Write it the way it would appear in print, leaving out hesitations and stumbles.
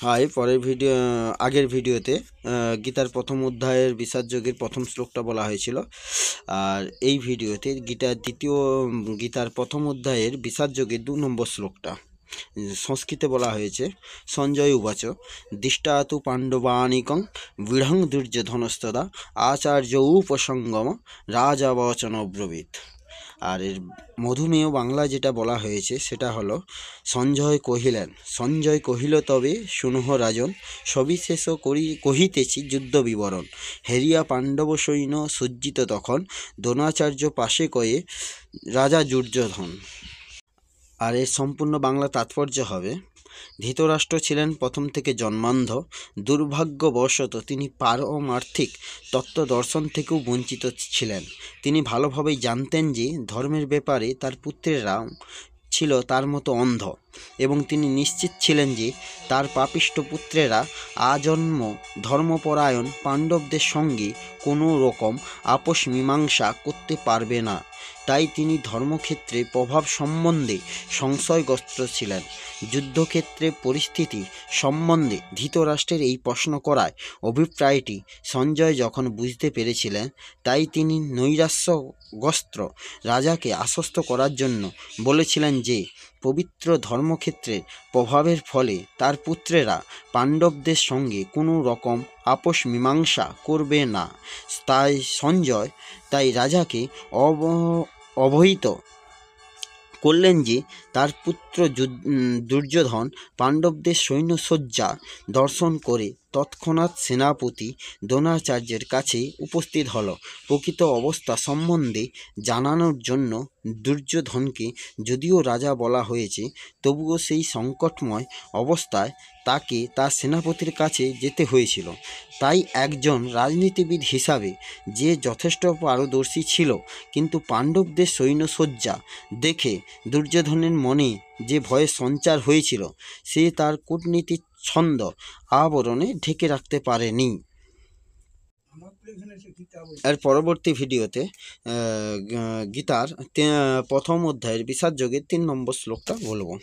High পরের video আগের ভিডিওতে গীতার প্রথম অধ্যায়ের বিষাদযোগের প্রথম শ্লোকটা বলা হয়েছিল। আর এই ভিডিওতে গীতার প্রথম অধ্যায়ের বিষাদযোগের 2 নম্বর শ্লোকটা সংস্কৃতে বলা হয়েছে। সঞ্জয় উবাচ দিষ্টাতু পাণ্ডবানিকং বিঢ়ং দুর্যোধনস্তদা আচার্য উপসঙ্গম রাজাবচন ব্রবীত। আর এর মধুমেয় বাংলা যেটা বলা হয়েছে সেটা হলো, সঞ্জয় কহিল তবে শুনহ রাজন, সবিশেষ কহিতেছি যুদ্ধ বিবরণ। হেরিয়া পাণ্ডব সৈন্য সজ্জিত তখন, দ্রোণাচার্য পাশে কয়ে রাজা দুর্যোধন। আর এর সম্পূর্ণ বাংলা তাৎপর্য হবে, ধৃতরাষ্ট্র ছিলেন প্রথম থেকে জন্মান্ধ। দুর্ভাগ্যবশত তিনি পারমার্থিক তত্ত্ব দর্শন থেকেও বঞ্চিত ছিলেন। তিনি ভালোভাবেই জানতেন যে ধর্মের ব্যাপারে তার পুত্রেরা ছিল তার মতো অন্ধ, এবং তিনি নিশ্চিত ছিলেন যে তার পাপিষ্ঠ পুত্রেরা আজন্ম ধর্মপরায়ণ পাণ্ডবদের সঙ্গে কোনো রকম আপোষ মীমাংসা করতে পারবে না। তাই তিনি ধর্মক্ষেত্রে প্রভাব সম্বন্ধে সংশয়গ্রস্ত ছিলেন। যুদ্ধক্ষেত্রে পরিস্থিতি সম্বন্ধে ধৃতরাষ্ট্রের এই প্রশ্ন করায় অভিপ্রায়টি সঞ্জয় যখন বুঝতে পেরেছিলেন, তাই তিনি নৈরাশ্যগ্রস্ত রাজাকে আশ্বস্ত করার জন্য বলেছিলেন যে পবিত্র ধর্মক্ষেত্রের প্রভাবের ফলে তার পুত্রেরা পাণ্ডবদের সঙ্গে কোনো রকম আপোষ মীমাংসা করবে না। তাই সঞ্জয় রাজাকে অবহিত করলেন যে তার পুত্র দুর্যোধন পাণ্ডবদের সৈন্যসজ্জা দর্শন করে তৎক্ষণাৎ সেনাপতি দ্রোণাচার্যের কাছে উপস্থিত হল। প্রকৃত অবস্থা সম্বন্ধে জানানোর জন্য দুর্যোধনকে যদিও রাজা বলা হয়েছে, তবুও সেই সংকটময় অবস্থায় তাকে তার সেনাপতির কাছে যেতে হয়েছিল। তাই একজন রাজনীতিবিদ হিসাবে যে যথেষ্ট পারদর্শী ছিল, কিন্তু পাণ্ডবদের সৈন্যসজ্জা দেখে দুর্যোধনের মনে যে ভয়ের সঞ্চার হয়েছিল, সে তার কূটনীতির ছন্দ আবরণে ঢেকে রাখতে পারেনি। এর পরবর্তী ভিডিওতে গীতার প্রথম অধ্যায়ের বিষাদযোগের 3 নম্বর শ্লোকটা বলবো।